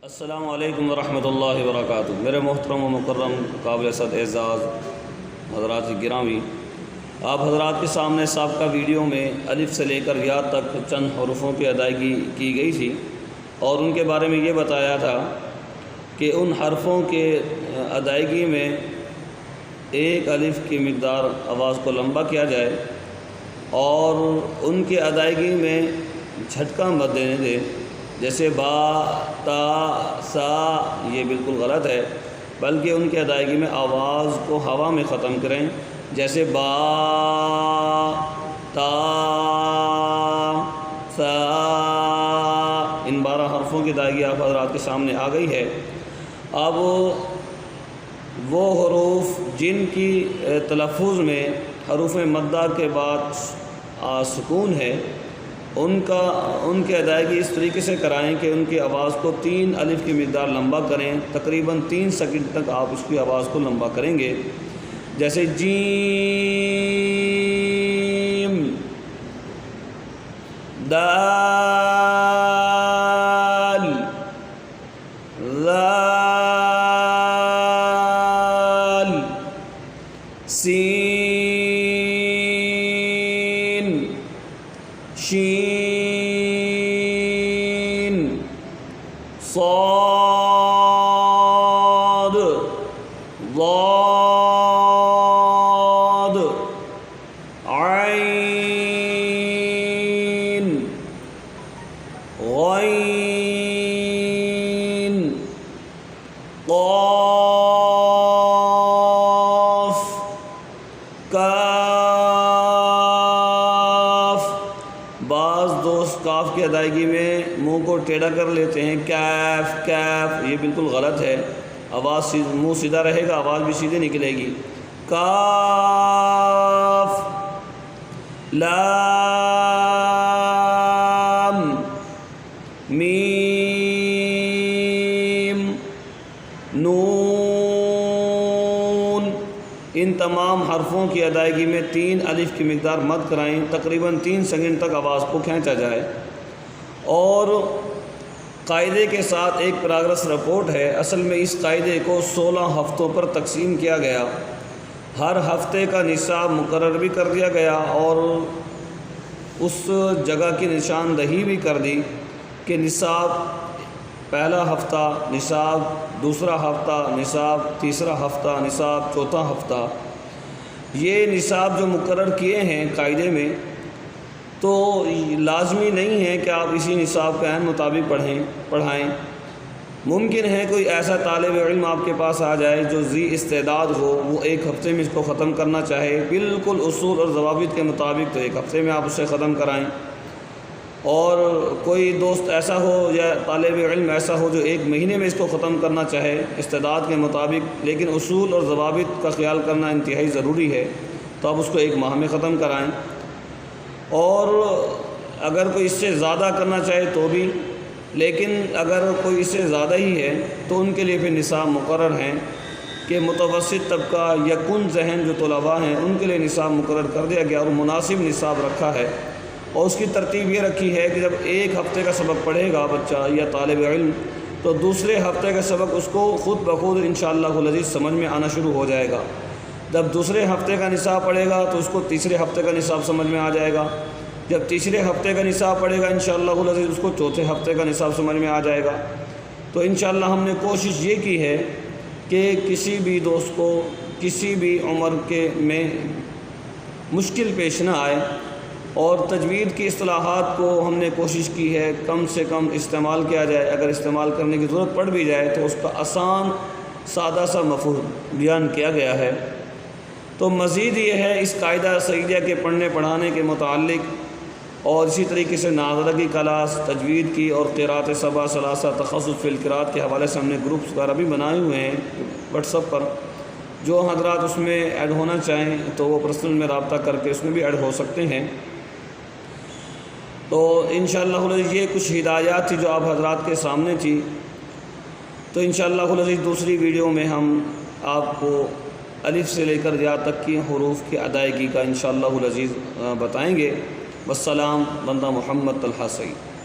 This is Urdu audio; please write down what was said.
السلام علیکم ورحمۃ اللہ وبرکاتہ۔ میرے محترم و مکرم قابل صد اعزاز حضرات گرامی، آپ حضرات کے سامنے سابقہ ویڈیو میں الف سے لے کر یا تک چند حروفوں کی ادائیگی کی گئی تھی اور ان کے بارے میں یہ بتایا تھا کہ ان حرفوں کے ادائیگی میں ایک الف کی مقدار آواز کو لمبا کیا جائے اور ان کی ادائیگی میں جھٹکا مت دینے دے، جیسے با، تا، سا، یہ بالکل غلط ہے، بلکہ ان کی ادائیگی میں آواز کو ہوا میں ختم کریں، جیسے با، تا، سا، ان 12 حرفوں کی ادائیگی آپ حضرات کے سامنے آ گئی ہے۔ اب وہ حروف جن کی تلفظ میں حروف مدہ کے بعد سکون ہے، ان کی ادائیگی اس طریقے سے کرائیں کہ ان کی آواز کو 3 الف کی مقدار لمبا کریں، تقریباً 3 سیکنڈ تک آپ اس کی آواز کو لمبا کریں گے، جیسے جیم، دال، ذال، سین، شین، صاد، ضاد، عین، غین، قاف، کاف۔ بعض دوست کاف کی ادائیگی میں منہ کو ٹیڑھا کر لیتے ہیں، کیف، کیف، یہ بالکل غلط ہے، آواز منہ سیدھا رہے گا، آواز بھی سیدھے نکلے گی۔ کاف، لام، میم، نون، ان تمام حرفوں کی ادائیگی میں 3 الف کی مقدار مد کرائیں، تقریباً 3 سیکنڈ تک آواز کو کھینچا جائے۔ اور قاعدے کے ساتھ ایک پروگریس رپورٹ ہے۔ اصل میں اس قاعدے کو 16 ہفتوں پر تقسیم کیا گیا، ہر ہفتے کا نصاب مقرر بھی کر دیا گیا اور اس جگہ کی نشاندہی بھی کر دی کہ نصاب پہلا ہفتہ نصاب، دوسرا ہفتہ نصاب، تیسرا ہفتہ نصاب، چوتھا ہفتہ۔ یہ نصاب جو مقرر کیے ہیں قاعدے میں، تو لازمی نہیں ہے کہ آپ اسی نصاب کے عین مطابق پڑھائیں۔ ممکن ہے کوئی ایسا طالب علم آپ کے پاس آ جائے جو ذی استعداد ہو، وہ 1 ہفتے میں اس کو ختم کرنا چاہے، بالکل اصول اور ضوابط کے مطابق، تو 1 ہفتے میں آپ اسے ختم کرائیں۔ اور کوئی دوست ایسا ہو یا طالب علم ایسا ہو جو 1 مہینے میں اس کو ختم کرنا چاہے استعداد کے مطابق، لیکن اصول اور ضوابط کا خیال کرنا انتہائی ضروری ہے، تو آپ اس کو 1 ماہ میں ختم کرائیں۔ اور اگر کوئی اس سے زیادہ کرنا چاہے تو بھی، لیکن اگر کوئی اس سے زیادہ ہی ہے تو ان کے لیے پھر نصاب مقرر ہیں کہ متوسط طبقہ یا کن ذہن جو طلباء ہیں ان کے لیے نصاب مقرر کر دیا گیا اور مناسب نصاب رکھا ہے۔ اور اس کی ترتیب یہ رکھی ہے کہ جب 1 ہفتے کا سبق پڑھے گا بچہ یا طالب علم، تو دوسرے ہفتے کا سبق اس کو خود بخود انشاءاللہ العزیز سمجھ میں آنا شروع ہو جائے گا۔ جب دوسرے ہفتے کا نصاب پڑھے گا تو اس کو تیسرے ہفتے کا نصاب سمجھ میں آ جائے گا، جب تیسرے ہفتے کا نصاب پڑھے گا انشاءاللہ العزیز اس کو چوتھے ہفتے کا نصاب سمجھ میں آ جائے گا۔ تو انشاءاللہ ہم نے کوشش یہ کی ہے کہ کسی بھی دوست کو کسی بھی عمر کے میں مشکل پیش نہ آئے، اور تجوید کی اصطلاحات کو ہم نے کوشش کی ہے کم سے کم استعمال کیا جائے، اگر استعمال کرنے کی ضرورت پڑ بھی جائے تو اس کا آسان سادہ سا مفہوم بیان کیا گیا ہے۔ تو مزید یہ ہے اس قاعدہ سعیدیہ کے پڑھنے پڑھانے کے متعلق، اور اسی طریقے سے ناظرہ کی کلاس، تجوید کی اور قراءت 7 ثلاثہ تخصص فی القراءت کے حوالے سے ہم نے گروپس وغیرہ بھی بنائے ہوئے ہیں واٹس ایپ پر، جو حضرات اس میں ایڈ ہونا چاہیں تو وہ پرسنل میں رابطہ کر کے اس میں بھی ایڈ ہو سکتے ہیں۔ تو انشاءاللہ یہ کچھ ہدایات تھی جو آپ حضرات کے سامنے تھی۔ تو انشاءاللہ دوسری ویڈیو میں ہم آپ کو الف سے لے کر یا تک کی حروف کی ادائیگی کا انشاءاللہ العزیز بتائیں گے۔ والسلام، بندہ محمد طلحہ سعید۔